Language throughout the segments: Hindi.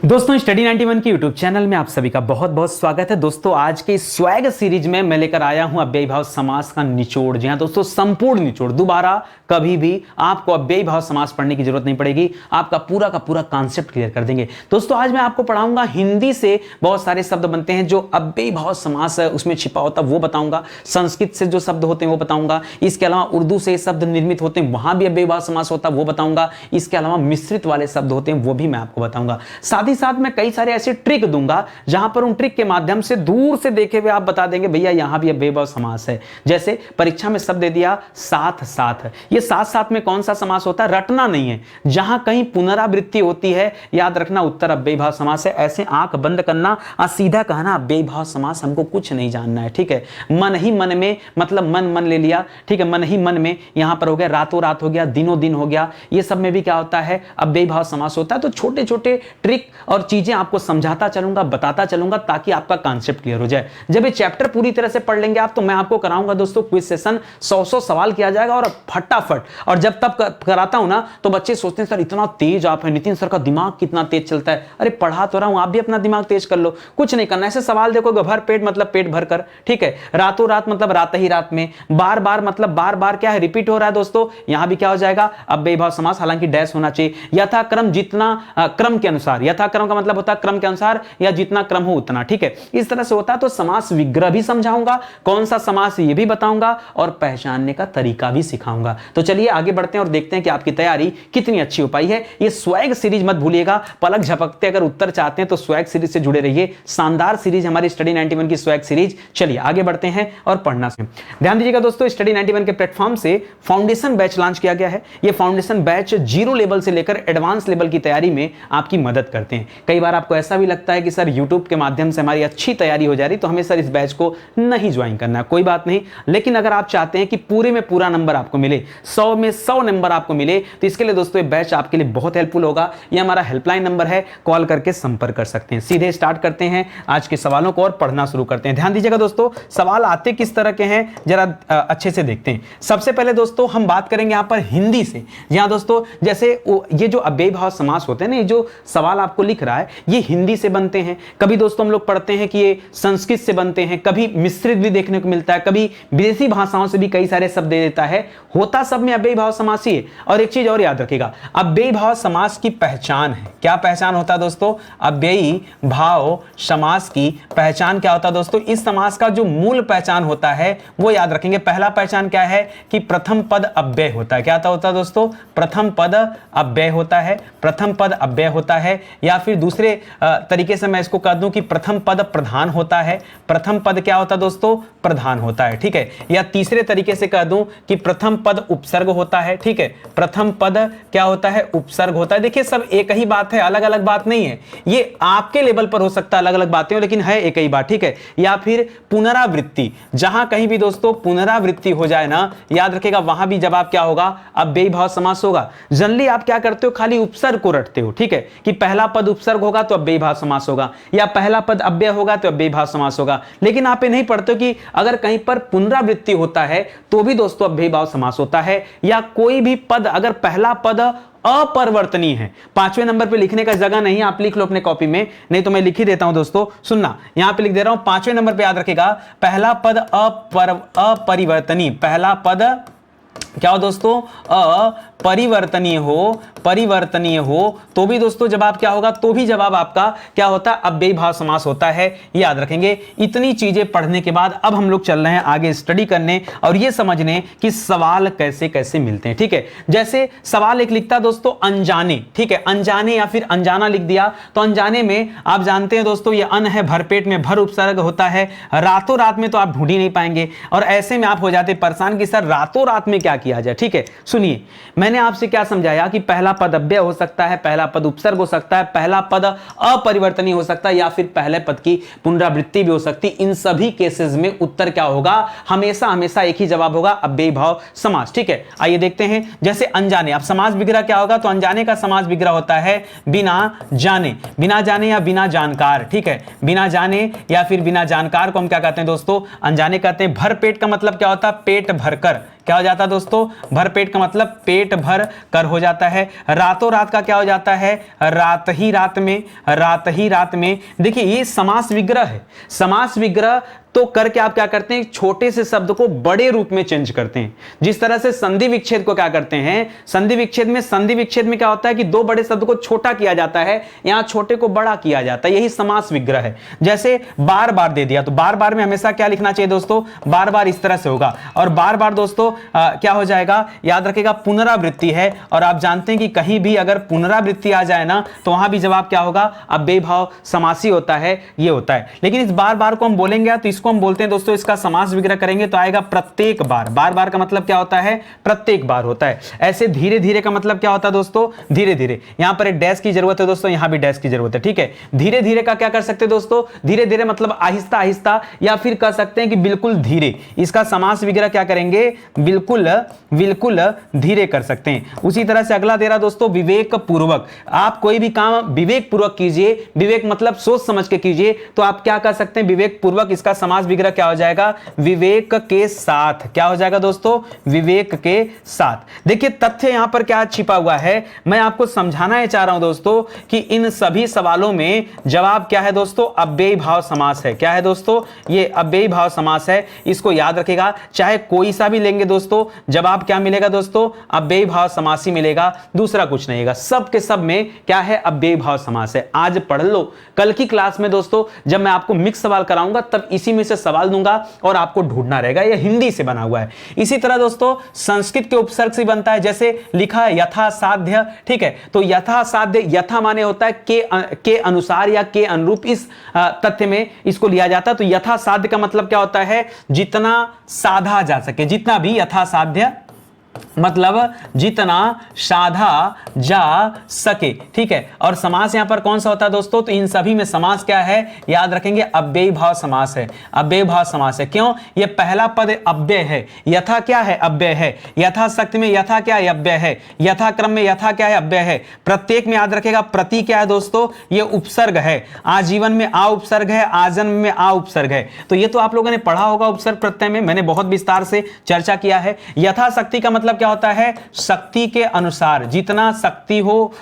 दोस्तों स्टडी 91 की यूट्यूब चैनल में आप सभी का बहुत बहुत स्वागत है। दोस्तों आज के स्वैग सीरीज में मैं लेकर आया हूं अव्ययी भाव समास का निचोड़। जी हां दोस्तों, संपूर्ण निचोड़। दोबारा कभी भी आपको अव्ययी भाव समास पढ़ने की जरूरत नहीं पड़ेगी, आपका पूरा का पूरा कॉन्सेप्ट क्लियर कर देंगे। दोस्तों आज मैं आपको पढ़ाऊंगा, हिंदी से बहुत सारे शब्द बनते हैं जो अव्ययी भाव समास है उसमें छिपा होता है वो बताऊंगा, संस्कृत से जो शब्द होते हैं वो बताऊंगा, इसके अलावा उर्दू से शब्द निर्मित होते हैं वहां भी अव्ययी भाव समास होता है वो बताऊंगा, इसके अलावा मिश्रित वाले शब्द होते हैं वो भी मैं आपको बताऊंगा। साथ ही साथ मैं कई सारे ऐसे ट्रिक दूंगा जहां पर उन ट्रिक के माध्यम से दूर से देखे हुए आप बता देंगे भैया यहां भी अव्ययी भाव समास है। जैसे परीक्षा में शब्द दे दिया साथ साथ, ये साथ साथ में कौन सा समास होता है, रटना नहीं है, जहां कहीं पुनरावृत्ति होती है याद रखना उत्तर अव्ययी भाव समास है। ऐसे आंख बंद करना और सीधा कहना अव्ययी भाव समास, हमको कुछ नहीं जानना है, ठीक है। मन ही मन में मतलब मन मन ले लिया, ठीक है, मन ही मन में यहां पर हो गया, रातों रात हो गया, दिनों दिन हो गया, ये सब में भी क्या होता है अव्ययी भाव समास होता है। तो छोटे छोटे ट्रिक और चीजें आपको समझाता चलूंगा, बताता चलूंगा ताकि आपका कॉन्सेप्ट क्लियर हो जाए। जब ये चैप्टर पूरी तरह से पढ़ लेंगे आप तो मैं आपको कराऊंगा दोस्तों क्विज सेशन, 100 सवाल किया जाएगा और फटाफट। और जब तब कराता हूं ना तो बच्चे सोचते हैं सर इतना तेज आप है, नितिन सर का दिमाग कितना तेज चलता है। अरे पढ़ा तो रहा हूं, आप भी अपना दिमाग तेज कर लो, कुछ नहीं करना। ऐसे सवाल देखोगे, भर पेट मतलब पेट भर कर, ठीक है, रातों रात मतलब रात ही रात में, बार बार मतलब बार बार क्या है, रिपीट हो रहा है दोस्तों, यहां भी क्या हो जाएगा अव्ययी भाव समास। हालांकि डैश होना चाहिए, यथाक्रम जितना क्रम के अनुसार, यथाक्रम का मतलब होता है क्रम के अनुसार या जितना क्रम हो उतना, ठीक है, इस तरह से होता है। तो समास विग्रह भी समझाऊंगा, कौन सा समास ये भी बताऊंगा और पहचानने का तरीका भी सिखाऊंगा। तो चलिए आगे बढ़ते हैं और देखते हैं कि आपकी तैयारी कितनी अच्छी हो पाई है। ये स्वैग सीरीज मत भूलिएगा, पलक झपकते अगर उत्तर चाहते हैं तो स्वैग सीरीज से जुड़े रहिए। शानदार सीरीज हमारी स्टडी 91 की स्वैग सीरीज। चलिए आगे बढ़ते हैं और पढ़ना से ध्यान दीजिएगा दोस्तों, स्टडी 91 के प्लेटफॉर्म से फाउंडेशन बैच लॉन्च किया गया है। ये फाउंडेशन बैच 0 लेवल से लेकर एडवांस लेवल की तैयारी में आपकी मदद करते हैं। कई बार आपको ऐसा भी लगता है कि सर YouTube के माध्यम से हमारी अच्छी तैयारी हो जा रही तो हमें सर इस बैच को नहीं ज्वाइन करना है, कोई बात नहीं। लेकिन अगर आप चाहते हैं कि पूरे में पूरा नंबर आपको मिले, 100 में 100 नंबर आपको मिले, तो इसके लिए दोस्तों ये बैच आपके लिए बहुत हेल्पफुल होगा। ये हमारा हेल्पलाइन नंबर है, कॉल करके संपर्क कर सकते हैं। सीधे स्टार्ट करते हैं आज के सवालों को और पढ़ना शुरू करते हैं। ध्यान दीजिएगा दोस्तों, सवाल आते किस तरह के हैं जरा अच्छे से देखते हैं। सबसे पहले दोस्तों हम बात करेंगे यहां पर हिंदी से। यहां दोस्तों जैसे ये जो अव्ययी भाव समास होते हैं ना, ये जो सवाल आपको लिख रहा है ये हिंदी से बनते हैं। कभी दोस्तों हम लोग पढ़ते हैं कि ये संस्कृत से बनते हैं, कभी मिश्रित भी देखने को मिलता है, कभी विदेशी भाषाओं से भी कई सारे शब्द दे देता है। होता सब में अव्ययी भाव समास ही है। और एक चीज और याद रखिएगा, अव्ययी भाव समास की पहचान है। क्या पहचान होता है दोस्तों, अव्ययी भाव समास की पहचान क्या होता है दोस्तों, इस समास का जो मूल पहचान होता है वो याद रखेंगे। पहला पहचान क्या है कि प्रथम पद अव्यय होता है। क्या होता है दोस्तों, प्रथम पद अव्यय होता है, प्रथम पद अव्यय होता है। या फिर दूसरे तरीके से मैं इसको कह दूं कि प्रथम पद प्रधान होता है। प्रथम पद क्या होता है दोस्तों, प्रधान होता है, ठीक है। या तीसरे तरीके से कह दूं कि प्रथम पद उपसर्ग होता है, ठीक है, प्रथम पद क्या होता है, उपसर्ग होता है। देखिए सब एक ही बात है, अलग अलग बात नहीं है। ये आपके लेवल पर हो सकता है अलग अलग बातें हो, लेकिन है एक ही बात, ठीक है। या फिर पुनरावृत्ति, जहां कहीं भी दोस्तों पुनरावृत्ति हो जाए ना, याद रखिएगा वहां भी जवाब क्या होगा, अव्ययी भाव समास होगा। जनरली आप क्या करते हो, खाली उपसर्ग को रटते हो, ठीक है, कि पहला पद उपसर्ग होगा तो अव्ययी भाव समास होगा, या पहला पद अव्यय होगा तो अव्ययी भाव समास होगा। लेकिन आप ये नहीं पढ़ते कि अगर कहीं पर पुनरावृत्ति होता है तो भी दोस्तों अव्ययी भाव समास होता है। या कोई भी पद अगर पहला पद अपरिवर्तनीय है, 5वें नंबर पे लिखने का जगह नहीं, आप लिख लो अपने कॉपी में, नहीं तो मैं लिख ही देता हूं दोस्तों, सुनना यहां पे लिख दे रहा हूं, 5वें नंबर पे याद रखेगा, पहला पद अपरिवर्तनीय, पहला पद क्या हो दोस्तों, अपरिवर्तनीय हो, परिवर्तनीय हो तो भी दोस्तों जवाब क्या होगा, तो भी जवाब आपका क्या होता है, अव्ययी भाव समास होता है। याद रखेंगे। इतनी चीजें पढ़ने के बाद अब हम लोग चल रहे हैं आगे स्टडी करने और ये समझने कि सवाल कैसे कैसे मिलते हैं, ठीक है। जैसे सवाल एक लिखता दोस्तों अनजाने, ठीक है, अनजाने या फिर अनजाना लिख दिया तो अनजाने में आप जानते हैं दोस्तों ये अन है, भरपेट में भर उपसर्ग होता है, रातों रात में तो आप ढूंढ ही नहीं पाएंगे और ऐसे में आप हो जाते परेशान कि सर रातों रात में क्या किया जाए, ठीक है। सुनिए मैंने आपसे क्या समझाया कि पहला पद अव्यय हो सकता है, पहला पद उपसर्ग हो सकता है, पहला पद अपरिवर्तनीय हो सकता है या फिर पहले पद की पुनरावृत्ति भी हो सकती है। इन सभी केसेस में उत्तर क्या होगा, हमेशा हमेशा एक ही जवाब होगा, अव्ययी भाव समास, ठीक है। आइए देखते हैं। जैसे अनजाने, अब समास विग्रह क्या होगा, तो अनजाने का समास विग्रह होता है बिना जाने, बिना जाने या बिना जानकार, ठीक है, बिना जाने या फिर बिना जानकार को हम क्या कहते हैं दोस्तों, अनजाने कहते हैं। भर पेट का मतलब क्या होता है, पेट भरकर, क्या हो जाता है दोस्तों, भरपेट का मतलब पेट भर कर हो जाता है। रातों रात का क्या हो जाता है, रात ही रात में, रात ही रात में। देखिए ये समास विग्रह है। समास विग्रह तो करके आप क्या करते हैं, छोटे से शब्द को बड़े रूप में चेंज करते हैं। जिस तरह से संधि विच्छेद को क्या करते हैं, संधि विच्छेद में क्या होता है कि दो बड़े शब्द को छोटा किया जाता है, यहां छोटे को बड़ा किया जाता है, यही समास विग्रह है। जैसे बार बार दे दिया, तो बार बार में हमेशा क्या लिखना चाहिए दोस्तों, बार बार इस तरह से होगा। और बार बार दोस्तों क्या हो जाएगा, याद रखिएगा पुनरावृत्ति है। और आप जानते हैं कि कहीं भी अगर पुनरावृत्ति आ जाए ना तो वहां भी जवाब क्या होगा, अव्ययी भाव समासी होता है, ये होता है। लेकिन इस बार बार को हम बोलेंगे तो इसको हम बोलते हैं दोस्तों, इसका समास विग्रह करेंगे तो आएगा प्रत्येक बार। बार बार का मतलब क्या होता है, प्रत्येक बार होता है। ऐसे धीरे धीरे का मतलब क्या होता है दोस्तों, धीरे धीरे। यहां पर एक डैश की जरूरत है दोस्तों, यहां भी डैश की जरूरत है, ठीक है। धीरे धीरे का क्या कर सकते हैं दोस्तों, धीरे धीरे मतलब आहिस्ता आहिस्ता, या फिर कह सकते हैं कि बिल्कुल धीरे। इसका समास विग्रह क्या करेंगे, बिल्कुल बिल्कुल धीरे कर सकते हैं। उसी तरह से अगला दे रहा दोस्तों, विवेक पूर्वक। आप कोई भी काम विवेक पूर्वक कीजिए, विवेक मतलब सोच समझ के कीजिए, तो आप क्या कर सकते हैं, विवेक पूर्वक। इसका समास विग्रह क्या हो जाएगा, विवेक के साथ। क्या हो जाएगा दोस्तों, विवेक के साथ। देखिए तथ्य यहां पर क्या छिपा हुआ है, मैं आपको समझाना चाह रहा हूं दोस्तों कि इन सभी सवालों में जवाब क्या है दोस्तों, अव्ययी भाव समास है। क्या है दोस्तों, ये अव्ययी भाव समास है। इसको याद रखिएगा, चाहे कोई सा भी लेंगे दोस्तों, जवाब क्या मिलेगा दोस्तों, अव्ययी भाव समास ही मिलेगा, दूसरा कुछ नहीं होगा। सब के सब में क्या है, अव्ययी भाव समास है। आज पढ़ लो, कल की क्लास में दोस्तों जब मैं आपको मिक्स सवाल कराऊंगा तब इसी में से सवाल दूंगा और आपको ढूंढना रहेगा। यह हिंदी से बना हुआ है। इसी तरह दोस्तों संस्कृत के उपसर्ग से बनता है, जैसे लिखा है यथासाध्य, ठीक है। तो यथासाध्य, यथा माने होता है के अनुसार या के अनुरूप, इस तथ्य में इसको लिया जाता है। तो यथासाध्य का मतलब क्या होता है, जितना साधा जा सके, जितना भी यथासाध्य मतलब जितना साधा जा सके, ठीक है। और समास यहां पर कौन सा होता है दोस्तों, तो इन सभी में समास क्या है, याद रखेंगे अव्ययी भाव समास है। अव्ययी भाव समास है, क्यों, ये पहला पद अव्यय है। यथा क्या है, अव्यय है। यथाशक्ति में यथा क्या है, अव्यय है। यथाक्रम में यथा क्या है, अव्यय है। प्रत्येक में याद रखेगा प्रति क्या है दोस्तों, ये उपसर्ग है। आजीवन में आ उपसर्ग है, आजन्म में आ उपसर्ग है। तो ये तो आप लोगों ने पढ़ा होगा उपसर्ग प्रत्यय में, मैंने बहुत विस्तार से चर्चा किया है। यथाशक्ति का मतलब क्या होता है, शक्ति के अनुसार, जितना शक्ति हो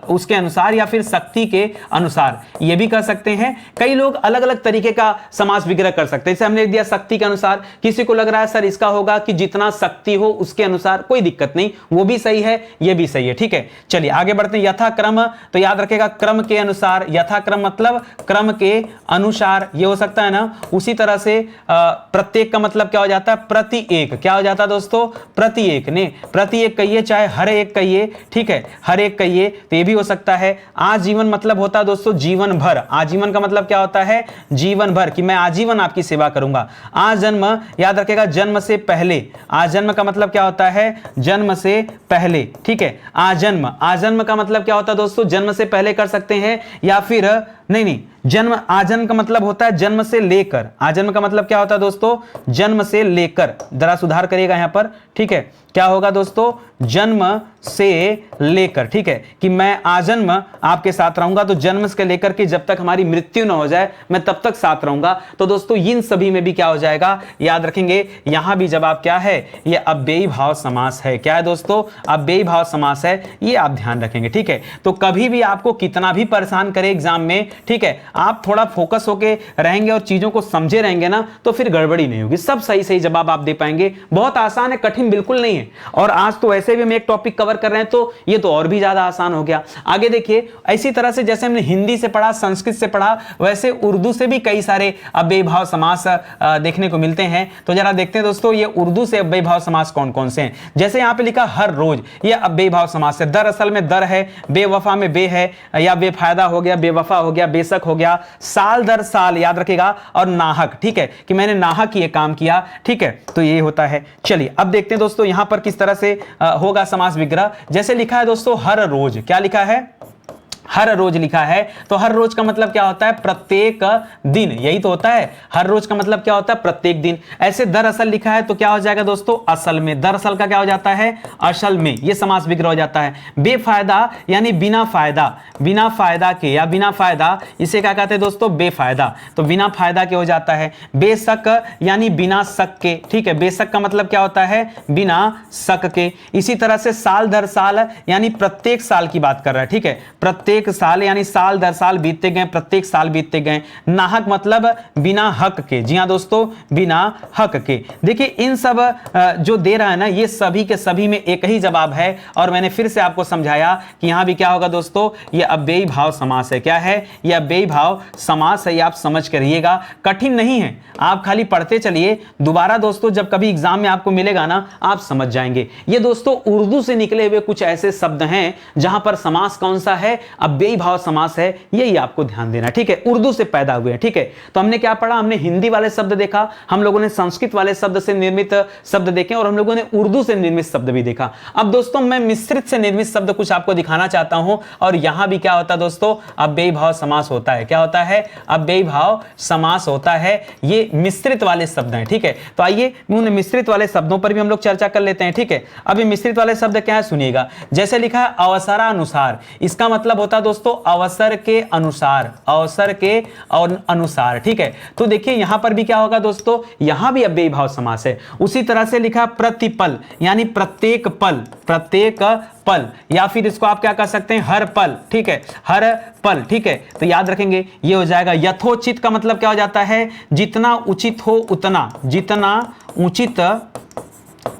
उसके अनुसार, या फिर शक्ति के अनुसार, ये भी कह सकते हैं। कई लोग अलग अलग तरीके का समास विग्रह कर सकते हैं। जैसे हमने दिया शक्ति के अनुसार, किसी को लग रहा है सर इसका होगा कि जितना शक्ति हो उसके अनुसार, कोई दिक्कत नहीं, वो भी सही है, ये भी सही है, ठीक है। चलिए आगे बढ़ते हैं। यथाक्रम, तो याद रखेगा क्रम के अनुसार। यथाक्रम मतलब क्रम के अनुसार, ये हो सकता है ना। उसी तरह से प्रत्येक का मतलब क्या हो जाता है, प्रति एक। क्या हो जाता है दोस्तों, प्रति एक। ने प्रति एक कहिए, चाहे हर एक कहिए, ठीक है, हर एक कहिए, तो ये भी हो सकता है। आजीवन मतलब होता है दोस्तों जीवन भर। आजीवन का मतलब क्या होता है, जीवन भर, कि मैं आजीवन आपकी सेवा करूंगा। आजन्म, याद रखेगा जन्म से पहले। आजन्म का मतलब क्या होता है, जन्म से पहले, ठीक है। आजन्म, आजन्म का मतलब क्या होता है दोस्तों, जन्म से पहले कर सकते हैं, या फिर नहीं, जन्म, आजन्म का मतलब होता है जन्म से लेकर। आजन्म का मतलब क्या होता है दोस्तों, जन्म से लेकर। जरा सुधार करिएगा यहां पर, ठीक है। क्या होगा दोस्तों, जन्म से लेकर, ठीक है, कि मैं आजन्म आपके साथ रहूंगा। तो जन्म से लेकर के जब तक हमारी मृत्यु न हो जाए मैं तब तक साथ रहूंगा। तो दोस्तों इन सभी में भी क्या हो जाएगा, याद रखेंगे, यहां भी जवाब क्या है, ये अव्ययी भाव समास है। क्या है दोस्तों, अव्ययी भाव समास है, ये आप ध्यान रखेंगे, ठीक है। तो कभी भी आपको कितना भी परेशान करे एग्जाम में, ठीक है, आप थोड़ा फोकस होके रहेंगे और चीजों को समझे रहेंगे ना, तो फिर गड़बड़ी नहीं होगी, सब सही सही जवाब आप दे पाएंगे। बहुत आसान है, कठिन बिल्कुल नहीं है। और आज तो ऐसे भी हम एक टॉपिक कवर कर रहे हैं, तो ये तो और भी ज्यादा आसान हो गया। आगे देखिए, इसी तरह से जैसे हमने हिंदी से पढ़ा, संस्कृत से पढ़ा, वैसे उर्दू से भी कई सारे अव्ययी भाव समास देखने को मिलते हैं। तो जरा देखते हैं दोस्तों, ये उर्दू से अव्ययी भाव समास कौन कौन से हैं। जैसे यहां पे लिखा हर रोज, ये अव्ययी भाव समास है। दरअसल में दर है, बेवफा में बे है, या बेफायदा हो गया, बेवफा हो गया, बेशक हो गया, साल दर साल, याद रखेगा, और नाहक, ठीक है, कि मैंने नाहक ये काम किया, ठीक है, तो ये होता है। चलिए अब देखते हैं दोस्तों यहां पर किस तरह से होगा समास विग्रह। जैसे लिखा है दोस्तों हर रोज, क्या लिखा है, हर रोज लिखा है, तो हर रोज का मतलब क्या होता है? प्रत्येक दिन, यही तो होता है। हर रोज का मतलब क्या होता है? प्रत्येक दिन। ऐसे दरअसल लिखा है तो क्या हो जाएगा दोस्तों? असल में। दरअसल का क्या हो जाता है? असल में। ये समास विग्रह हो जाता है। बेफायदा यानी बिना फायदा, बिना फायदा के या बिना फायदा, इसे क्या कहते हैं दोस्तों? बेफायदा। तो बिना फायदा के हो जाता है। बेशक यानी बिना शक के, ठीक है। बेशक का मतलब क्या होता है? बिना शक के। इसी तरह से साल दर साल यानी प्रत्येक साल की बात कर रहा है, ठीक है। प्रत्येक साल यानी साल दर साल बीतते गए, प्रत्येक साल बीतते गए। नाहक मतलब बिना हक के, जी हां दोस्तों, बिना हक के। देखिए इन सब जो दे रहा है ना, ये सभी के सभी में एक ही जवाब है। और मैंने फिर से आपको समझाया कि यहां भी क्या होगा दोस्तों? ये अव्ययी भाव समास है। क्या है? ये अव्ययी भाव समास है। ये आप समझ कर रहिएगा, कठिन नहीं है, आप खाली पढ़ते चलिए। दोबारा दोस्तों जब कभी एग्जाम में आपको मिलेगा ना, आप समझ जाएंगे। ये दोस्तों उर्दू से निकले हुए कुछ ऐसे शब्द हैं जहां पर समास कौन सा है? अव्ययी भाव समास है। यही आपको ध्यान देना, ठीक है। उर्दू से पैदा हुए हैं, ठीक है। तो हमने क्या पढ़ा? हमने हिंदी वाले शब्द देखा, हम लोगों ने संस्कृत वाले शब्द से निर्मित शब्द देखे, और हम लोगों ने उर्दू से निर्मित शब्द भी देखा। अब दोस्तों मैं मिश्रित से निर्मित शब्द कुछ आपको दिखाना चाहता हूं। और यहां भी क्या होता है दोस्तों? अव्ययी भाव समास होता है। क्या होता है? अव्ययी भाव समास होता है। ये मिश्रित वाले शब्द हैं, ठीक है। तो आइए उन मिश्रित वाले शब्दों पर भी हम लोग चर्चा कर लेते हैं, ठीक है। अब ये मिश्रित वाले शब्द क्या है सुनिएगा। जैसे लिखा है अवसरानुसार, इसका मतलब होता है दोस्तों अवसर के अनुसार, अवसर के अनुसार, ठीक है। तो देखिए यहां पर भी क्या होगा दोस्तों? यहां भी अव्ययी भाव समास है। उसी तरह से लिखा प्रतिपल यानी प्रत्येक पल, प्रत्येक पल, या फिर इसको आप क्या कर सकते हैं? हर पल, ठीक है, हर पल, ठीक है। तो याद रखेंगे ये हो जाएगा। यथोचित का मतलब क्या हो जाता है? जितना उचित हो उतना, जितना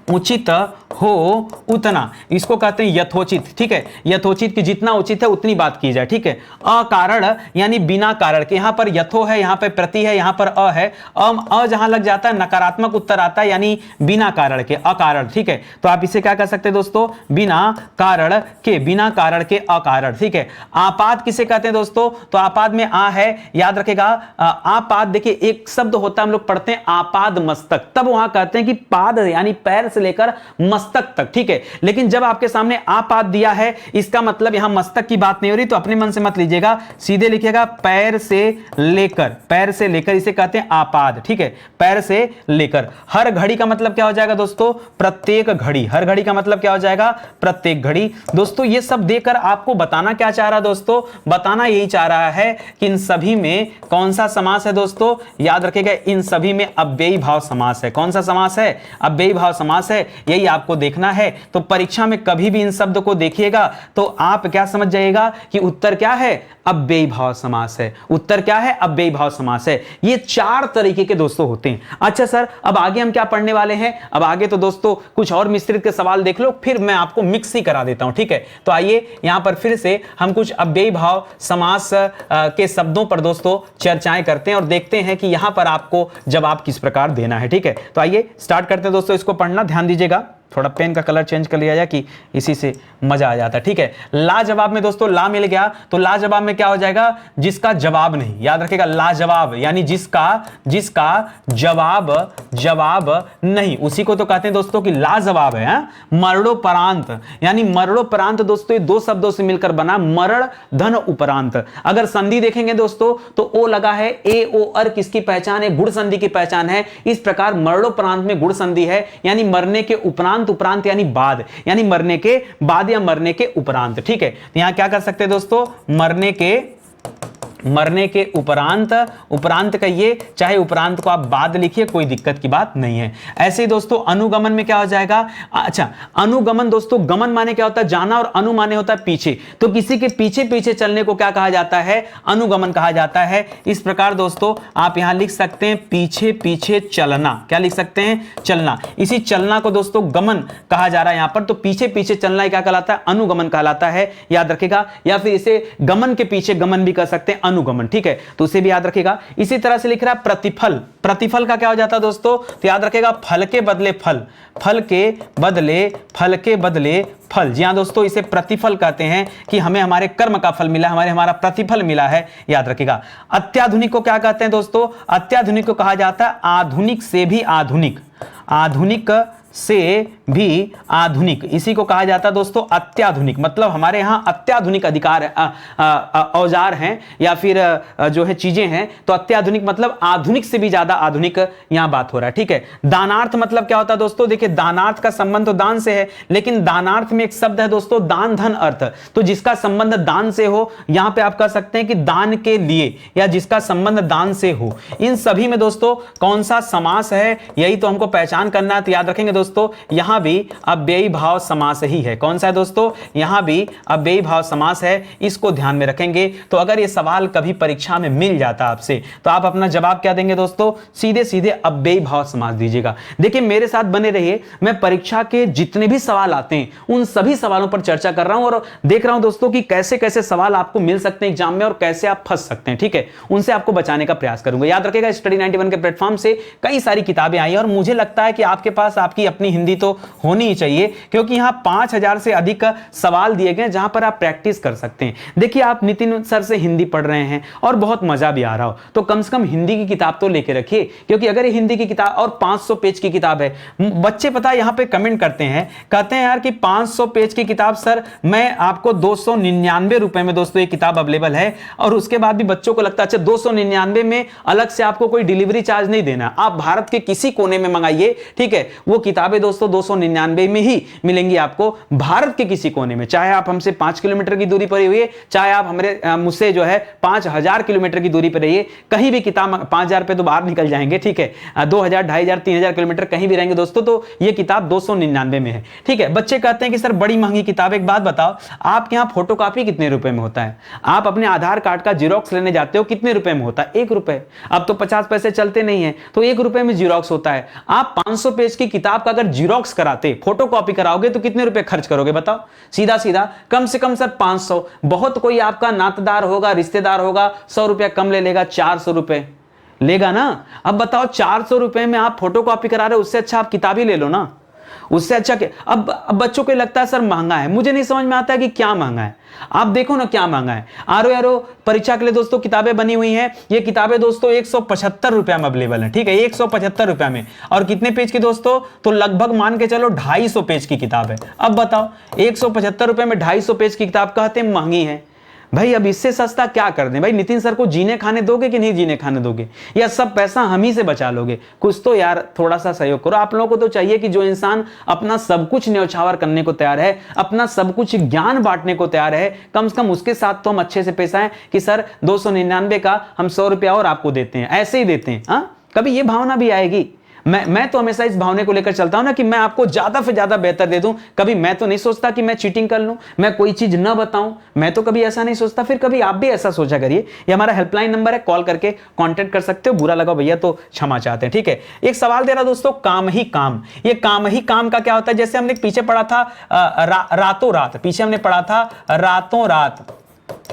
उचित हो उतना, इसको कहते हैं यथोचित, ठीक है। यथोचित की जितना उचित है उतनी बात की जाए, ठीक है। अकारण यानी बिना कारण के, यहां पर यथो है, यहां पर प्रति है, यहां पर अ है। अ जहां लग जाता है नकारात्मक उत्तर आता है, यानी बिना कारण के, अकारण, ठीक है। तो आप इसे क्या कर सकते हैं दोस्तों? बिना कारण के, बिना कारण के अकारण, ठीक है। आपात किसे कहते हैं दोस्तों? तो आपात में आ है, याद रखेगा। आपात देखिए एक शब्द होता है, हम लोग पढ़ते हैं आपाद मस्तक, तब वहां कहते हैं कि पाद यानी पैर से लेकर मस्तक तक, ठीक है। लेकिन जब आपके सामने आपात दिया है, इसका मतलब यहां मस्तक की बात नहीं हो रही, तो अपने मन से मत लीजिएगा, सीधे लिखिएगा पैर से लेकर, पैर से लेकर, इसे कहते हैं आपाद, ठीक है। पैर से लेकर। हर घड़ी का मतलब क्या हो जाएगा दोस्तों? प्रत्येक घड़ी। हर घड़ी का मतलब क्या हो जाएगा? प्रत्येक घड़ी। दोस्तों ये सब देकर आपको बताना क्या चाह रहा है दोस्तों? बताना यही चाह रहा है कि इन सभी में कौन सा समास है दोस्तों? याद रखिएगा इन सभी में अव्ययी भाव समास है। कौन सा समास है? अव्ययी भाव समास है। यही आपको देखना है। तो परीक्षा में कभी भी इन शब्द को देखिएगा तो आप क्या समझ जाइएगा कि उत्तर क्या है? अव्ययी भाव समास है। उत्तर क्या है? अव्ययी भाव समास है। ये 4 तरीके के दोस्तों होते हैं। अच्छा सर अब आगे हम क्या पढ़ने वाले हैं? अब आगे तो दोस्तों कुछ और मिश्रित के सवाल देख लो, फिर मैं आपको मिक्स ही करा देता हूं, ठीक है। तो आइए यहां पर फिर से हम कुछ अव्ययी भाव समास के शब्दों पर दोस्तों चर्चाएं करते हैं और देखते हैं कि यहां पर आपको जवाब किस प्रकार देना है, ठीक है। तो आइए स्टार्ट करते हैं दोस्तों। इसको पढ़ना ध्यान दीजिएगा, थोड़ा पेन का कलर चेंज कर लिया जाए कि इसी से मजा आ जाता है, ठीक है। लाजवाब में दोस्तों ला मिल गया, तो लाजवाब में क्या हो जाएगा? जिसका जवाब नहीं। याद रखिएगा लाजवाब यानी जिसका जवाब नहीं, उसी को तो कहते हैं दोस्तों कि लाजवाब है। मरणोपरांत यानी मरणोपरांत दोस्तों ये 2 शब्दों से मिलकर बना, मरण धन उपरांत। अगर संधि देखेंगे दोस्तों तो ओ लगा है, ए ओ अर किसकी पहचान है? गुण संधि की पहचान है। इस प्रकार मरणोपरांत में गुण संधि है, यानी मरने के उपरांत, उपरांत यानी बाद, यानी मरने के बाद या मरने के उपरांत, ठीक है। यहां क्या कर सकते हैं दोस्तों? मरने के उपरांत, उपरांत कहिए चाहे उपरांत को आप बाद लिखिए, कोई दिक्कत की बात नहीं है। ऐसे ही दोस्तों अनुगमन में क्या हो जाएगा? अच्छा अनुगमन दोस्तों, गमन माने क्या होता है? जाना, और अनु माने होता है पीछे। तो किसी के पीछे पीछे चलने को क्या कहा जाता है? अनुगमन कहा जाता है। इस प्रकार दोस्तों आप यहां लिख सकते हैं पीछे पीछे चलना। क्या लिख सकते हैं? चलना। इसी चलना को दोस्तों गमन कहा जा रहा है यहां पर, तो पीछे पीछे चलना क्या कहलाता है? अनुगमन कहलाता है, याद रखेगा। या फिर इसे गमन के पीछे गमन भी कर सकते हैं, अनुगमन, ठीक है। तो उसे भी याद रखिएगा। इसी तरह से लिख रहा है प्रतिफल। प्रतिफल का क्या हो जाता है दोस्तों? तो याद रखिएगा फल के बदले फल, फल के बदले फल। जी हां दोस्तों इसे प्रतिफल कहते हैं कि हमें हमारे कर्म का फल मिला, हमारा प्रतिफल मिला है, याद रखिएगा। अत्याधुनिक को क्या कहते हैं दोस्तों? अत्याधुनिक को कहा जाता है आधुनिक से भी आधुनिक, आधुनिक से भी आधुनिक, इसी को कहा जाता है दोस्तों अत्याधुनिक। मतलब हमारे यहाँ अत्याधुनिक अधिकार औजार हैं या फिर जो है चीजें हैं, तो अत्याधुनिक मतलब आधुनिक से भी ज्यादा आधुनिक यहां बात हो रहा है, ठीक है। दानार्थ मतलब क्या होता है दोस्तों, देखिए दानार्थ का संबंध तो दान से है, लेकिन दानार्थ में एक शब्द है दोस्तों दान धन अर्थ, तो जिसका संबंध दान से हो, यहां पे आप कह सकते हैं कि दान के लिए या जिसका संबंध दान से हो। इन सभी में दोस्तों कौन सा समास है, यही तो हमको पहचान करना है। तो याद रखेंगे दोस्तों यहां भी अव्ययी भाव समास ही है। कौन सा है दोस्तों, यहां भी अव्ययी भाव समास है, इसको ध्यान में रखेंगे। तो अगर ये सवाल कभी परीक्षा में मिल जाता आपसे, तो आप अपना जवाब क्या देंगे दोस्तों, सीधे सीधे अव्ययी भाव समास दीजिएगा। देखिए मेरे साथ बने रहिए, मैं परीक्षा के जितने भी सवाल आते हैं उन सभी सवालों पर चर्चा कर रहा हूं और देख रहा हूं दोस्तों कि कैसे कैसे सवाल आपको मिल सकते हैं एग्जाम में और कैसे आप फंस सकते हैं, ठीक है। उनसे आपको बचाने का प्रयास करूंगा। याद रखिएगा स्टडी 91 के प्लेटफॉर्म से कई सारी किताबें आई और मुझे लगता है कि आपके पास आपकी अपनी हिंदी तो होनी ही चाहिए, क्योंकि यहां 5000 से अधिक सवाल दिए गए जहां पर आप प्रैक्टिस कर सकते हैं। देखिए आप नितिन सर से हिंदी पढ़ रहे हैं और बहुत मजा भी आ रहा हो, तो कम से कम हिंदी की किताब तो लेके रखिए, क्योंकि अगर ये हिंदी की किताब और 500 पेज की किताब है, बच्चे पता है यहां पे कमेंट करते हैं, कहते हैं यार कि 500 पेज की किताब सर मैं आपको 299 रुपए में दोस्तों ये किताब अवेलेबल है, और उसके बाद भी बच्चों को लगता है अच्छा 299 में अलग से आपको कोई डिलीवरी चार्ज नहीं देना, आप भारत के किसी कोने में मंगाइए, ठीक है। वो किताबें दोस्तों 299 में ही मिलेंगी आपको, भारत के किसी कोने में, चाहे आप हमसे 5 किलोमीटर की दूरी पर हुई, चाहे आप मुझसे जो है 5000 किलोमीटर की दूरी पर रहिए, कहीं भी किताब 5000 पे तो बाहर निकल जाएंगे, ठीक है। 2000, 2500, 3000 किलोमीटर कहीं भी रहेंगे दोस्तों, तो ये किताब 299 में है, ठीक है। बच्चे कहते हैं कि सर बड़ी महंगी किताब। एक बात बताओ, आपके यहाँ फोटोकॉपी कितने रुपए में होता है? आप अपने आधार कार्ड का जीरोक्स लेने जाते हो, कितने रुपए में होता है? 1 रुपए। अब तो 50 पैसे चलते नहीं है, तो 1 रुपए में जीरोक्स होता है। आप 500 पेज की किताब का अगर जीरोक्स कराते, फोटोकॉपी कराओगे, तो कितने रुपए खर्च करोगे बताओ? सीधा सीधा कम से कम सर 500। बहुत कोई आपका नातेदार होगा, रिश्तेदार होगा, 100 रुपया कम ले लेगा, 400 रुपए लेगा ना। अब बताओ 400 रुपए में आप फोटोकॉपी करा रहे हो, उससे अच्छा आप किताब ही ले लो ना, उससे अच्छा क्या। अब बच्चों को लगता है सर महंगा है, मुझे नहीं समझ में आता है कि क्या महंगा है। आप देखो ना क्या महंगा है। आरो परीक्षा के लिए दोस्तों किताबें बनी हुई हैं, ये किताबें दोस्तों 175 रुपया में अवेलेबल है, ठीक है, 175 रुपया में। और कितने पेज की दोस्तों, तो लगभग मान के चलो 250 पेज की किताब है। अब बताओ 175 रुपए में 250 पेज की किताब कहते हैं महंगी है भाई। अब इससे सस्ता क्या कर दें भाई? नितिन सर को जीने खाने दोगे कि नहीं जीने खाने दोगे, या सब पैसा हम ही से बचा लोगे? कुछ तो यार थोड़ा सा सहयोग करो। आप लोगों को तो चाहिए कि जो इंसान अपना सब कुछ न्यौछावर करने को तैयार है, अपना सब कुछ ज्ञान बांटने को तैयार है, कम से कम उसके साथ तो हम अच्छे से पेश आए कि सर 299 का हम 100 रुपया और आपको देते हैं, ऐसे ही देते हैं। हाँ, कभी ये भावना भी आएगी। मैं तो हमेशा इस भावना को लेकर चलता हूं ना कि मैं आपको ज्यादा से ज्यादा बेहतर दे दूं। कभी मैं तो नहीं सोचता कि मैं चीटिंग कर लूं, मैं कोई चीज ना बताऊं, मैं तो कभी ऐसा नहीं सोचता। फिर कभी आप भी ऐसा सोचा करिए। ये हमारा हेल्पलाइन नंबर है, कॉल करके कांटेक्ट कर सकते हो। बुरा लगा भैया तो क्षमा चाहते हैं, ठीक है। एक सवाल दे रहा दोस्तों, काम ही काम। ये काम ही काम का क्या होता है? जैसे हमने पीछे पढ़ा था रातों रात, पीछे हमने पढ़ा था रातों रात।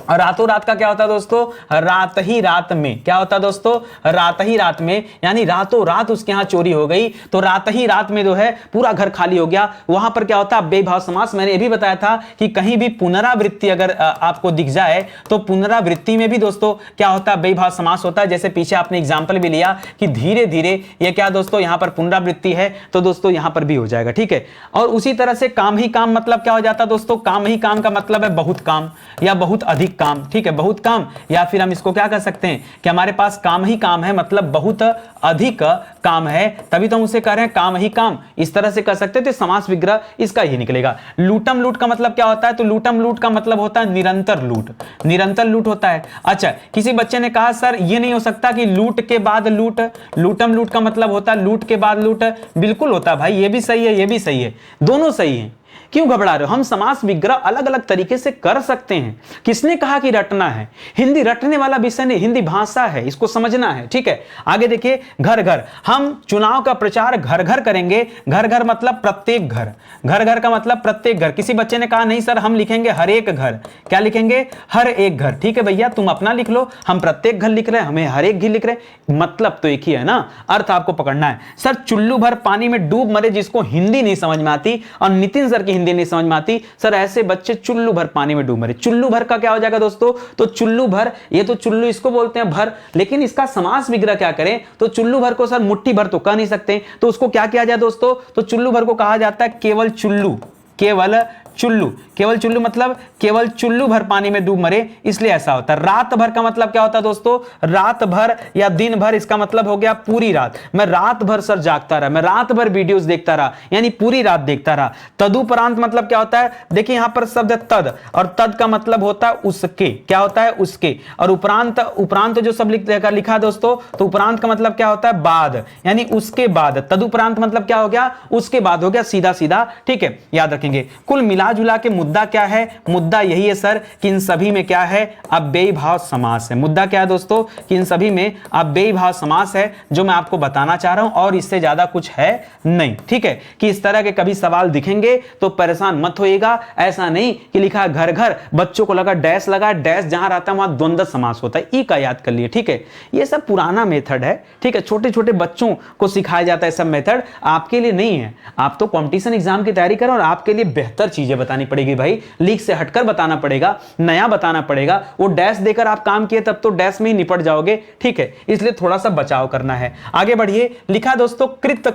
और रातों रात का क्या होता है दोस्तों? रात ही रात में। क्या होता है दोस्तों? रात ही रात में, यानी रातों रात उसके यहां चोरी हो गई, तो रात ही रात में जो है पूरा घर खाली हो गया। वहां पर क्या होता है? बेभाव समास। मैंने ये भी बताया था कि कहीं भी पुनरावृत्ति अगर आपको दिख जाए तो पुनरावृत्ति में भी दोस्तों क्या होता है? बेभाव समास होता है। जैसे पीछे आपने एग्जाम्पल भी लिया कि धीरे धीरे ये क्या दोस्तों, यहां पर पुनरावृत्ति है, तो दोस्तों यहां पर भी हो जाएगा, ठीक है। और उसी तरह से काम ही काम मतलब क्या हो जाता है दोस्तों? काम ही काम का मतलब है बहुत काम या बहुत अधिक काम, ठीक है, बहुत काम। या फिर हम इसको क्या कर सकते हैं कि हमारे पास काम ही काम है, मतलब बहुत अधिक काम है, तभी तो हम उसे कह रहे हैं काम ही काम। इस तरह से कर सकते हैं। तो समास विग्रह इसका ही निकलेगा। लूटम लूट का मतलब क्या होता है? तो लूटम लूट का मतलब होता है निरंतर लूट, निरंतर लूट होता है। अच्छा, किसी बच्चे ने कहा सर ये नहीं हो सकता कि लूट के बाद लूट। लूटम लूट का मतलब होता है लूट के बाद लूट। बिल्कुल होता है भाई, ये भी सही है, ये भी सही है, दोनों सही है। क्यों घबरा रहे हो? हम समास विग्रह अलग अलग तरीके से कर सकते हैं। किसने कहा कि रटना है? हिंदी रटने वाला विषय नहीं, हिंदी भाषा है, इसको समझना है, ठीक है। आगे देखिए, घर घर। हम चुनाव का प्रचार घर घर करेंगे। घर घर मतलब प्रत्येक घर, घर घर का मतलब प्रत्येक घर। किसी बच्चे ने कहा नहीं सर हम लिखेंगे हर एक घर। क्या लिखेंगे? हर एक घर। ठीक है भैया, तुम अपना लिख लो, हम प्रत्येक घर लिख रहे हैं, हमें हर एक घर लिख रहे हैं, मतलब तो एक ही है ना, अर्थ आपको पकड़ना है। सर चुल्लू भर पानी में डूब मरे जिसको हिंदी नहीं समझ में आती और नितिन सर की हिंदी नहीं समझ में आती सर, ऐसे बच्चे चुल्लू भर पानी में डूब मरे। चुल्लू भर का क्या हो जाएगा दोस्तों, तो चुल्लू भर, ये तो चुल्लू इसको बोलते हैं भर, लेकिन इसका समास विग्रह क्या करें, तो चुल्लू भर को सर मुट्ठी भर तो कह नहीं सकते, तो उसको क्या किया जाए दोस्तों, तो चुल्लू भर को कहा जाता है केवल चुल्लू, केवल चुल्लू, केवल चुल्लू मतलब केवल चुल्लू भर पानी में डूब मरे, इसलिए ऐसा होता है। रात भर का मतलब क्या होता है दोस्तों, रात भर या दिन भर, इसका मतलब हो गया पूरी रात, मैं रात भर सर जागता रहा, मैं रात भर वीडियोस देखता रहा, यानी पूरी रात देखता रहा। तदुपरांत मतलब क्या होता है, देखिए यहां पर शब्द तद, और तद का मतलब होता है उसके, क्या होता है उसके, और उपरांत, उपरांत जो सब लिखा है दोस्तों, तो उपरांत का मतलब क्या होता है बाद, यानी उसके बाद। तदुपरांत मतलब क्या हो गया, उसके बाद हो गया, सीधा सीधा, ठीक है, याद रखेंगे। कुल मिला जुला के मुद्दा क्या है, मुद्दा यही है सर कि इन सभी में क्या है, अव्ययी भाव समास है। मुद्दा क्या है दोस्तों, कि इन सभी में अव्ययी भाव समास है, जो मैं आपको बताना चाह रहा हूं, और इससे ज्यादा कुछ है नहीं, ठीक है। कि इस तरह के कभी सवाल दिखेंगे तो परेशान मत होइएगा, ऐसा नहीं कि लिखा है घर घर, बच्चों को लगा डैश लगा, डैश जहां रहता है वहां द्वंद्व समास होता है, ई का याद कर लिए, ठीक है। ये सब पुराना मेथड है, ठीक है, छोटे छोटे बच्चों को सिखाया जाता है सब मेथड, आपके लिए नहीं है। आप तो कॉम्पिटिशन एग्जाम की तैयारी करो, और आपके लिए बेहतर चीजें बतानी पड़ेगी भाई, लीक से हटकर बताना पड़ेगा, नया बताना पड़ेगा। वो डैश देकर आप काम किए तब तो डैश में ही निपट जाओगे, ठीक है, इसलिए थोड़ा सा बचाव करना है। आगे बढ़िए, लिखा दोस्तों कृत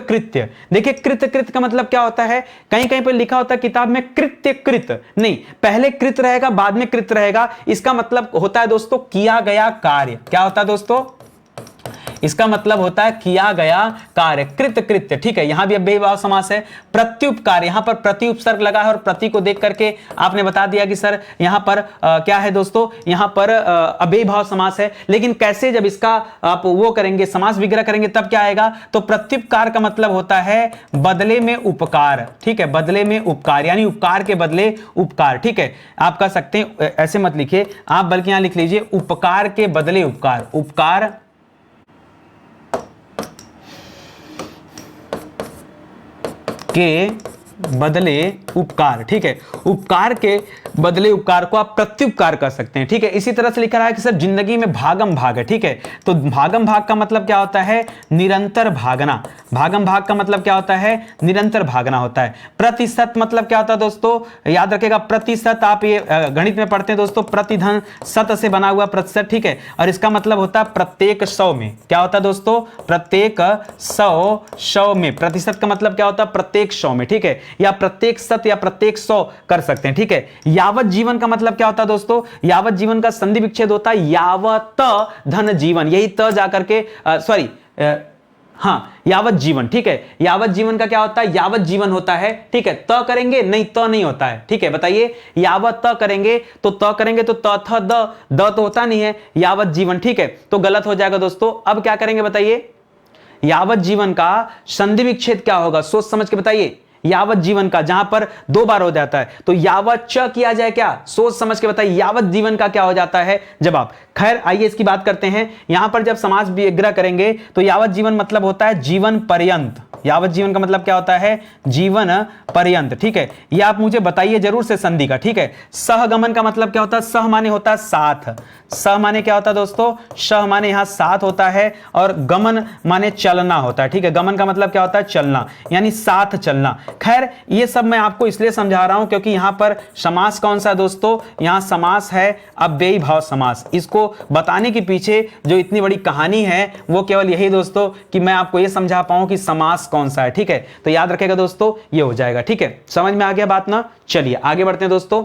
कृत्य। देखिए कृत कृत्य का मतलब क्या होता है, कहीं कहीं पर लिखा होता है किताब में कृत्य कृत, नहीं, पहले कृत रहेगा बाद में कृत रहेगा। इसका मतलब होता है दोस्तों किया गया कार्य, क्या होता है दोस्तों, इसका मतलब होता है किया गया कार्य, कृत कृत्य, ठीक है। यहां भी अव्ययी भाव समास है। प्रत्युपकार, यहां पर प्रति उपसर्ग लगा है, और प्रति को देख करके आपने बता दिया कि सर यहां पर क्या है दोस्तों, यहां पर अव्ययी भाव समास है। लेकिन कैसे, जब इसका आप वो करेंगे, समास विग्रह करेंगे, तब क्या आएगा, तो प्रत्युपकार का मतलब होता है बदले में उपकार, ठीक है, बदले में उपकार, यानी उपकार के बदले उपकार, ठीक है। आप कह सकते हैं, ऐसे मत लिखिए आप, बल्कि यहां लिख लीजिए उपकार के बदले उपकार, उपकार के बदले उपकार, ठीक है, उपकार के बदले उपकार को आप प्रत्युपकार कर सकते हैं, ठीक है। इसी तरह से लिखा रहा है कि सर जिंदगी में भागम भाग है, ठीक है, तो भागम भाग का मतलब क्या होता है, निरंतर भागना, भागम भाग का मतलब क्या होता है, निरंतर भागना होता है। प्रतिशत मतलब क्या होता है दोस्तों, याद रखिएगा, प्रतिशत आप ये गणित में पढ़ते हैं दोस्तों, प्रतिधन शत से बना हुआ प्रतिशत, ठीक है, और इसका मतलब होता है प्रत्येक 100 में, क्या होता है दोस्तों, प्रत्येक 100 में, प्रतिशत का मतलब क्या होता है, प्रत्येक 100 में, ठीक है, या प्रत्येक शत या प्रत्येक 100 कर सकते हैं, ठीक है। यावत जीवन का मतलब क्या होता है दोस्तों, यावत जीवन का संधि विच्छेद होता है यावत धन जीवन, यही त जाकर के सॉरी हाँ, यावत जीवन, ठीक है, यावत जीवन का क्या होता है, यावत जीवन होता है, ठीक है। त करेंगे नहीं, त नहीं होता है, ठीक है, बताइए, यावत त करेंगे तो त करेंगे तो त थ द तो होता नहीं है, यावत जीवन, ठीक है, तो गलत हो जाएगा दोस्तों। अब क्या करेंगे बताइए, यावत जीवन का संधि विच्छेद क्या होगा, सोच समझ के बताइए। यावत जीवन का जहां पर 2 बार हो जाता है तो यावत च किया जाए, क्या, सोच समझ के बताइए, यावत जीवन का क्या हो जाता है जवाब। खैर आइए इसकी बात करते हैं। यहां पर जब समास विग्रह करेंगे तो यावत जीवन मतलब होता है जीवन पर्यंत, यावत जीवन का मतलब क्या होता है, जीवन पर्यंत, ठीक है। ये आप मुझे बताइए जरूर से संधि का, ठीक है। सहगमन का मतलब क्या होता है, सह माने होता है साथ, सह माने क्या होता है दोस्तों, सह माने यहां साथ होता है, और गमन माने चलना होता है, ठीक है। गमन का मतलब क्या होता है, चलना, यानी साथ चलना। खैर ये सब मैं आपको इसलिए समझा रहा हूं क्योंकि यहां पर समास कौन सा दोस्तों, यहां समास है अव्ययी भाव समास। इसको बताने के पीछे जो इतनी बड़ी कहानी है वो केवल यही दोस्तों कि मैं आपको ये समझा पाऊं कि समास कौन सा है, ठीक है। तो याद रखेगा दोस्तों, ये हो जाएगा, ठीक है, समझ में आ गया बात ना। चलिए आगे बढ़ते हैं दोस्तों।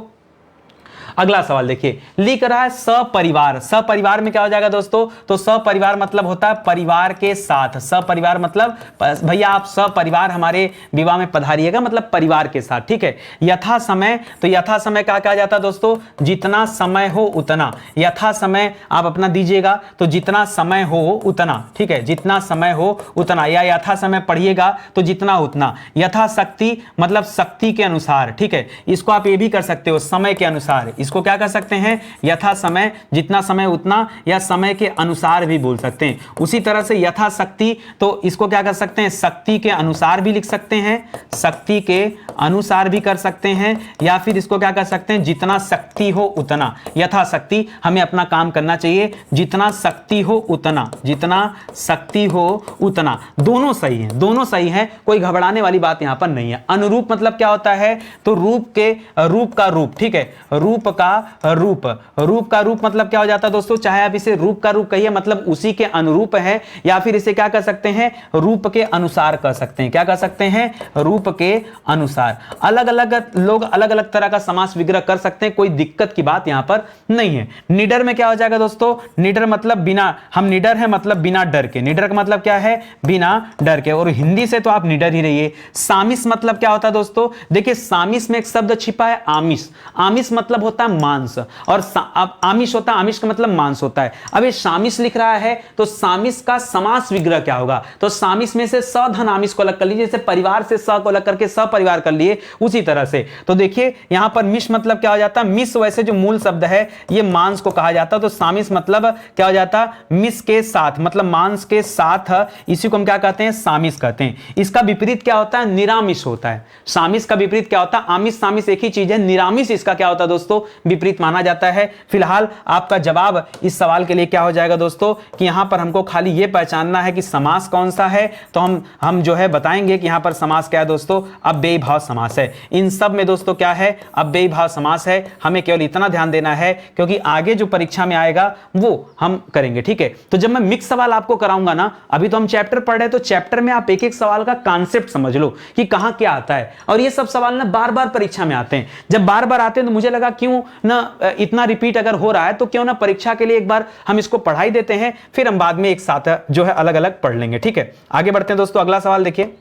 अगला सवाल देखिए, लिख रहा है सपरिवार। सपरिवार में क्या हो जाएगा दोस्तों, तो सपरिवार मतलब होता है परिवार के साथ। सपरिवार मतलब भैया आप सपरिवार हमारे विवाह में पधारिएगा, मतलब परिवार के साथ, ठीक है। यथा समय, तो यथा समय क्या कहा जाता है दोस्तों, जितना समय हो उतना। यथा समय आप अपना दीजिएगा तो जितना समय हो उतना, ठीक है, जितना समय हो उतना, या यथा समय पढ़िएगा तो जितना उतना। यथा शक्ति मतलब शक्ति के अनुसार, ठीक है, इसको आप ये भी कर सकते हो समय के अनुसार, इसको क्या कर सकते हैं, यथा समय, जितना समय उतना, या समय के अनुसार भी बोल सकते हैं। उसी तरह से यथाशक्ति, तो इसको क्या कर सकते हैं, शक्ति के अनुसार भी लिख सकते हैं, शक्ति के अनुसार भी कर सकते हैं, या फिर इसको क्या कर सकते हैं, जितना शक्ति हो उतना, यथाशक्ति, हमें अपना काम करना चाहिए, जितना शक्ति हो उतना, जितना शक्ति हो उतना, दोनों सही है, दोनों सही है, कोई घबराने वाली बात यहां पर नहीं है। अनुरूप मतलब क्या होता है, तो रूप का रूप, ठीक है, रूप का रूप, रूप का रूप मतलब क्या हो जाता है दोस्तों, चाहे आप इसे रूप का रूप कहिए, मतलब उसी के अनुरूप है, या फिर इसे क्या कर सकते हैं, रूप के अनुसार कर सकते हैं, क्या कर सकते हैं, रूप के अनुसार। अलग अलग लोग अलग अलग तरह का समास विग्रह कर सकते हैं, कोई दिक्कत की बात यहां पर नहीं है। निडर में क्या हो जाएगा दोस्तों, निडर मतलब बिना, हम निडर है मतलब बिना डर के, निडर का मतलब क्या है, बिना डर के, और हिंदी से तो आप निडर ही रहिए। सामिस मतलब क्या होता है दोस्तों, देखिए सामिस में एक शब्द छिपा है आमिष, आमिष मतलब होता है मांस, और अब आमिष होता है, आमिष का मतलब मांस होता है। अब ये सामिस लिख रहा है तो सामिस का समास विग्रह क्या होगा, तो सामिस में से स धन आमिष को अलग कर लीजिए, जैसे परिवार से स को अलग करके सपरिवार कर लिए, उसी तरह से। तो देखिए यहां पर मिश मतलब क्या हो जाता है, मिस वैसे जो मूल शब्द है ये मांस को कहा जाता है, तो सामिस मतलब क्या हो जाता, मिस के साथ, मतलब मांस के साथ, इसी को हम क्या कहते हैं, सामिस कहते हैं। इसका विपरीत क्या होता है, निरामिष होता है। सामिस का विपरीत क्या होता है, आमिष सामिस एक ही चीज है, निरामिष इसका क्या होता है दोस्तों, विपरीत माना जाता है। फिलहाल आपका जवाब इस सवाल के लिए क्या हो जाएगा दोस्तों, कि यहां पर हमको खाली ये पहचानना है कि समास कौन सा है, तो हम जो है बताएंगे कि यहां पर समास क्या है दोस्तों, अव्ययी भाव समास है। इन सब में दोस्तों क्या है, अव्ययी भाव समास है। हमें केवल इतना ध्यान देना है, क्योंकि आगे जो परीक्षा में आएगा वो हम करेंगे, ठीक है। तो जब मैं मिक्स सवाल आपको कराऊंगा ना, अभी तो हम चैप्टर पढ़ रहे हैं, तो चैप्टर में आप एक एक सवाल का कॉन्सेप्ट समझ लो कि कहां क्या आता है। और ये सब सवाल ना बार बार परीक्षा में आते हैं, जब बार बार आते हैं तो मुझे लगा क्यों ना इतना रिपीट अगर हो रहा है तो क्यों ना परीक्षा के लिए एक बार हम इसको पढ़ाई देते हैं, फिर हम बाद में एक साथ जो है अलग अलग पढ़ लेंगे, ठीक है। आगे बढ़ते हैं दोस्तों, अगला सवाल देखिए।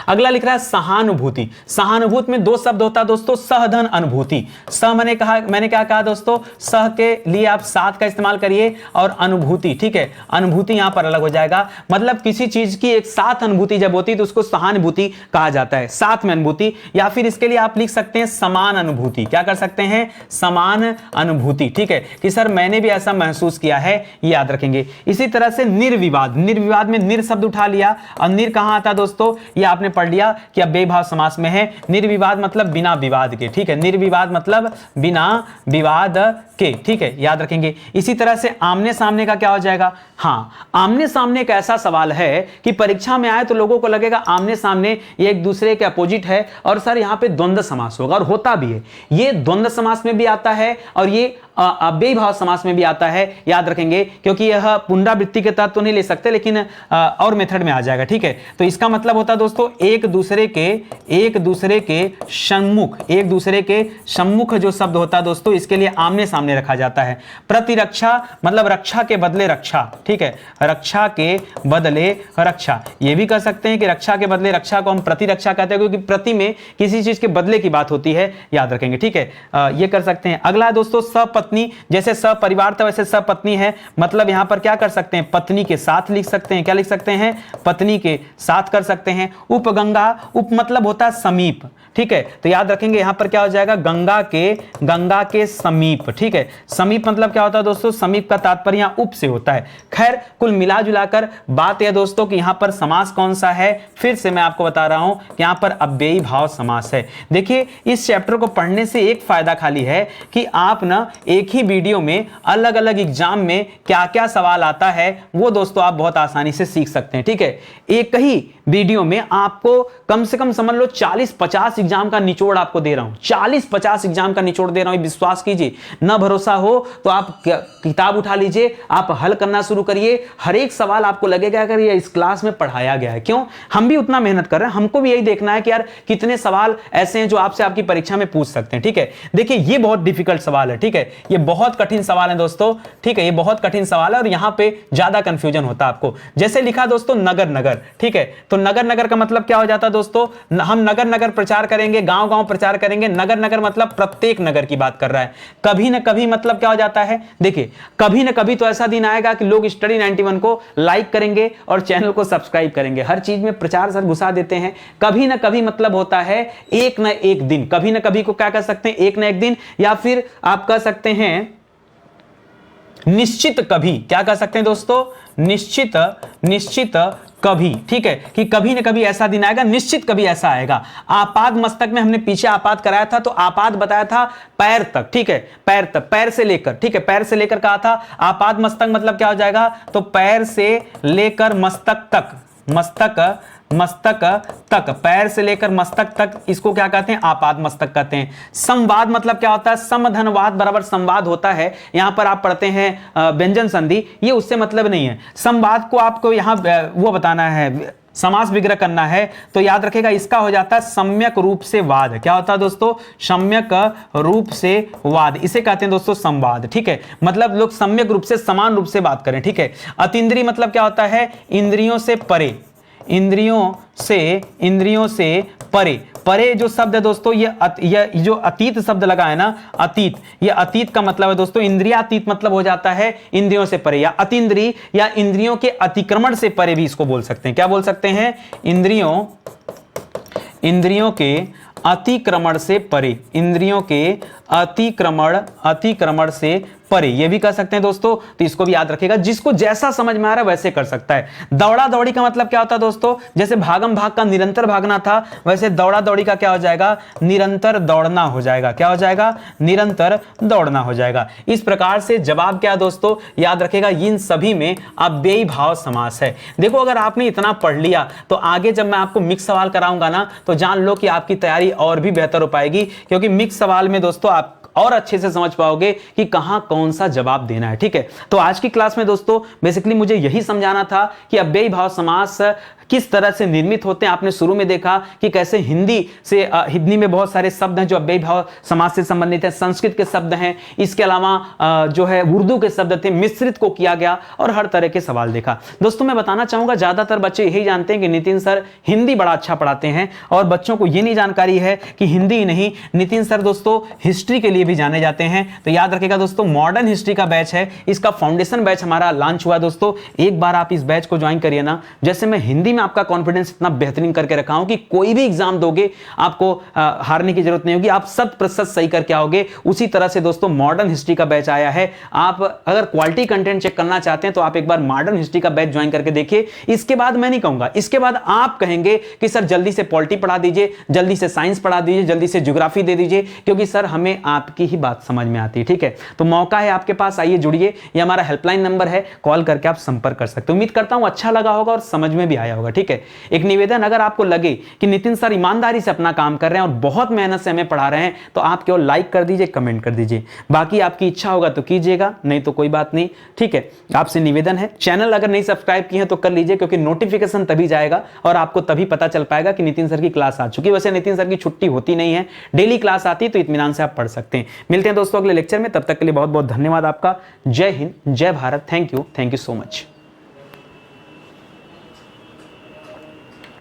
अगला लिख रहा है सहानुभूति। सहानुभूति में दो शब्द होता है दोस्तों, सहधन अनुभूति। सह मैंने क्या कहा दोस्तों, सह के लिए आप साथ का इस्तेमाल करिए, और अनुभूति, ठीक है, अनुभूति यहां पर अलग हो जाएगा। मतलब किसी चीज की एक साथ अनुभूति जब होती है तो उसको सहानुभूति कहा जाता है, साथ में अनुभूति। या फिर इसके लिए आप लिख सकते हैं समान अनुभूति। क्या कर सकते हैं, समान अनुभूति, ठीक है, कि सर मैंने भी ऐसा महसूस किया है, याद रखेंगे। इसी तरह से निर्विवाद, निर्विवाद में निर शब्द उठा लिया, और निर कहां आता है दोस्तों, ये आपने पढ़ लिया कि अव्ययी भाव समास में है। निर्विवाद मतलब बिना विवाद के, ठीक है, निर्विवाद मतलब बिना विवाद के, ठीक है, याद रखेंगे। इसी तरह से आमने सामने का क्या हो जाएगा, हाँ, आमने सामने एक ऐसा सवाल है कि परीक्षा में आए तो लोगों को लगेगा आमने सामने ये एक दूसरे के अपोजिट है, और सर यहाँ पे द्वंद्व समास होगा, और होता भी है। ये द्वंद्व समास में भी आता है, और ये अव्ययी भाव समास में भी आता है, याद रखेंगे, क्योंकि यह पुनरावृत्ति के तत्व तो नहीं ले सकते, लेकिन और मेथड में आ जाएगा, ठीक है। तो इसका मतलब होता है दोस्तों एक दूसरे के सम्मुख, एक दूसरे के सम्मुख जो शब्द होता है दोस्तों, इसके लिए आमने सामने रखा जाता है। प्रतिरक्षा मतलब रक्षा के बदले रक्षा, ठीक है, रक्षा के बदले रक्षा, ये भी कर सकते हैं कि रक्षा के बदले रक्षा को हम प्रतिरक्षा कहते हैं, क्योंकि प्रति में किसी चीज के बदले की बात होती है, याद रखेंगे, ठीक है, ये कर सकते हैं। अगला दोस्तों सपत्नी, जैसे सपरिवार था वैसे सपत्नी है, मतलब यहां पर क्या कर सकते हैं, पत्नी के साथ लिख सकते हैं, क्या लिख सकते हैं, पत्नी के साथ कर सकते हैं। उपगंगा, उप मतलब होता है समीप, ठीक है, तो याद रखेंगे यहां पर क्या हो जाएगा, गंगा के समीप, ठीक है। समीप मतलब क्या होता है दोस्तों, समीप का तात्पर्य यहां उप से होता है। खैर कुल मिला जुलाकर बात यह दोस्तों कि यहां पर समास कौन सा है, फिर से मैं आपको बता रहा हूं कि यहां पर अव्ययी भाव समास है। देखिए इस चैप्टर को पढ़ने से एक फायदा खाली है कि आप ना एक ही वीडियो में अलग अलग एग्जाम में क्या क्या सवाल आता है वो दोस्तों आप बहुत आसानी से सीख सकते हैं, ठीक है। एक ही वीडियो में आपको कम से कम समझ लो 40-50 एग्जाम का निचोड़ आपको दे रहा हूं, 40-50 एग्जाम का निचोड़ दे रहा हूं, विश्वास कीजिए। ना भरोसा हो तो आप किताब उठा लीजिए, आप हल करना शुरू करिए, हर एक सवाल आपको लगेगा अगर ये इस क्लास में पढ़ाया गया है। क्यों, हम भी उतना मेहनत कर रहे हैं, हमको भी यही देखना है कि यार कितने सवाल ऐसे हैं जो आपसे आपकी परीक्षा में पूछ सकते हैं, ठीक है। देखिए ये बहुत डिफिकल्ट सवाल है, ठीक है, ये बहुत कठिन सवाल है दोस्तों, ठीक है, ये बहुत कठिन सवाल है, और यहां पे ज्यादा कंफ्यूजन होता है आपको। जैसे लिखा दोस्तों नगर, ठीक है, तो तो नगर नगर का मतलब क्या हो जाता है दोस्तों, हम नगर नगर प्रचार करेंगे, गांव गांव प्रचार करेंगे। नगर नगर मतलब प्रत्येक नगर की बात कर रहा है। कभी ना कभी मतलब क्या हो जाता है, देखिए कभी ना कभी तो ऐसा दिन आएगा कि लोग स्टडी 91 को लाइक करेंगे और चैनल को सब्सक्राइब करेंगे। हर चीज में प्रचार सर घुसा देते हैं। कभी ना कभी मतलब होता है एक ना एक दिन। कभी ना कभी को क्या कह सकते हैं, एक ना एक दिन, या फिर आप कह सकते हैं निश्चित कभी। क्या कह सकते हैं दोस्तों, निश्चित कभी। ठीक है, कि कभी ना कभी ऐसा दिन आएगा, निश्चित कभी ऐसा आएगा। आपाद मस्तक में हमने पीछे आपाद कराया था, तो आपाद बताया था पैर तक। ठीक है, पैर तक, पैर से लेकर। ठीक है, पैर से लेकर कहा था। आपाद मस्तक मतलब क्या हो जाएगा, तो पैर से लेकर मस्तक तक, मस्तक तक, पैर से लेकर मस्तक तक, इसको क्या कहते हैं, आपाद मस्तक कहते हैं। संवाद मतलब क्या होता है, समधनवाद बराबर संवाद होता है। यहां पर आप पढ़ते हैं व्यंजन संधि, ये उससे मतलब नहीं है। संवाद को आपको यहां वो बताना है, समास विग्रह करना है, तो याद रखेगा इसका हो जाता है सम्यक रूप से वाद। क्या होता है दोस्तों, सम्यक रूप से वाद, इसे कहते हैं दोस्तों संवाद। ठीक है, मतलब लोग सम्यक रूप से, समान रूप से बात करें। ठीक है, अतीन्द्रिय मतलब क्या होता है, इंद्रियों से परे, इंद्रियों से परे। परे जो शब्द है दोस्तों, ये जो अतीत शब्द लगा है ना, अतीत, ये अतीत का मतलब है दोस्तों इंद्रियातीत, मतलब हो जाता है इंद्रियों से परे, या अतीन्द्रिय, या इंद्रियों के अतिक्रमण से परे भी इसको बोल सकते हैं। क्या बोल सकते हैं, इंद्रियों के अतिक्रमण से परे, इंद्रियों के अतिक्रमण से परे, ये भी कह सकते हैं दोस्तों। तो इसको भी याद रखिएगा, जिसको जैसा समझ में आ रहा है वैसे कर सकता है। दौड़ा दौड़ी का मतलब क्या होता है दोस्तों, जैसे भागम भाग का निरंतर भागना था, वैसे दौड़ा दौड़ी का क्या हो जाएगा, निरंतर दौड़ना हो जाएगा। क्या हो जाएगा, निरंतर दौड़ना हो जाएगा। इस प्रकार से जवाब क्या दोस्तों, याद रखिएगा इन सभी में अव्ययी भाव समास है। देखो अगर आपने इतना पढ़ लिया तो आगे जब मैं आपको मिक्स सवाल कराऊंगा ना, तो जान लो कि आपकी तैयारी और भी बेहतर हो पाएगी, क्योंकि मिक्स सवाल में दोस्तों आप और अच्छे से समझ पाओगे कि कहां कौन सा जवाब देना है। ठीक है, तो आज की क्लास में दोस्तों बेसिकली मुझे यही समझाना था कि अव्ययी भाव समास किस तरह से निर्मित होते हैं। आपने शुरू में देखा कि कैसे हिंदी में बहुत सारे शब्द हैं जो अव्ययी भाव समास से संबंधित है, संस्कृत के शब्द हैं, इसके अलावा जो है उर्दू के शब्द थे, मिश्रित को किया गया, और हर तरह के सवाल देखा। दोस्तों मैं बताना चाहूंगा ज्यादातर बच्चे यही जानते हैं कि नितिन सर हिंदी बड़ा अच्छा पढ़ाते हैं, और बच्चों को यह नहीं जानकारी है कि हिंदी ही नहीं, नितिन सर दोस्तों हिस्ट्री के लिए भी जाने जाते हैं। तो याद रखिएगा दोस्तों, मॉडर्न हिस्ट्री का बैच है, इसका फाउंडेशन बैच हमारा लॉन्च हुआ दोस्तों। एक बार आप इस बैच को ज्वाइन करिए ना। जैसे मैं हिंदी में आपका कॉन्फिडेंस इतना बेहतरीन करके रखा हूं कि कोई भी एग्जाम दोगे आपको हारने की जरूरत नहीं होगी, आप 100% सही करके आओगे। उसी तरह से दोस्तों मॉडर्न हिस्ट्री का बैच आया है। आप अगर क्वालिटी कंटेंट चेक करना चाहते हैं तो आप एक बार मॉडर्न हिस्ट्री का बैच ज्वाइन करके देखिए। इसके बाद मैं नहीं कहूंगा, इसके बाद आप कहेंगे कि सर जल्दी से पॉलिटी पढ़ा दीजिए, जल्दी से साइंस पढ़ा दीजिए, जल्दी से ज्योग्राफी दे दीजिए, क्योंकि सर हमें आपकी ही बात समझ में आती है। ठीक है, तो मौका है आपके पास, आइए जुड़िए। ये हमारा हेल्पलाइन नंबर है, कॉल करके आप संपर्क कर सकते हो। उम्मीद करता हूं अच्छा लगा होगा और समझ में भी आया होगा। ठीक है, एक निवेदन, अगर आपको लगे कि नितिन सर ईमानदारी से अपना काम कर रहे हैं और बहुत मेहनत से हमें पढ़ा रहे हैं, तो आप केवल लाइक कर दीजिए, कमेंट कर दीजिए। बाकी आपकी इच्छा होगा तो कीजिएगा, नहीं तो कोई बात नहीं। ठीक है, आपसे निवेदन है, चैनल अगर नहीं सब्सक्राइब किए हैं तो कर लीजिए, क्योंकि नोटिफिकेशन तभी जाएगा और आपको तभी पता चल पाएगा कि नितिन सर की क्लास आ चुकी है। वैसे नितिन सर की छुट्टी होती नहीं है, डेली क्लास आती है, तो इत्मीनान से आप पढ़ सकते हैं। मिलते हैं दोस्तों अगले लेक्चर में, तब तक के लिए बहुत बहुत धन्यवाद आपका। जय हिंद, जय Bharat. Thank you so much.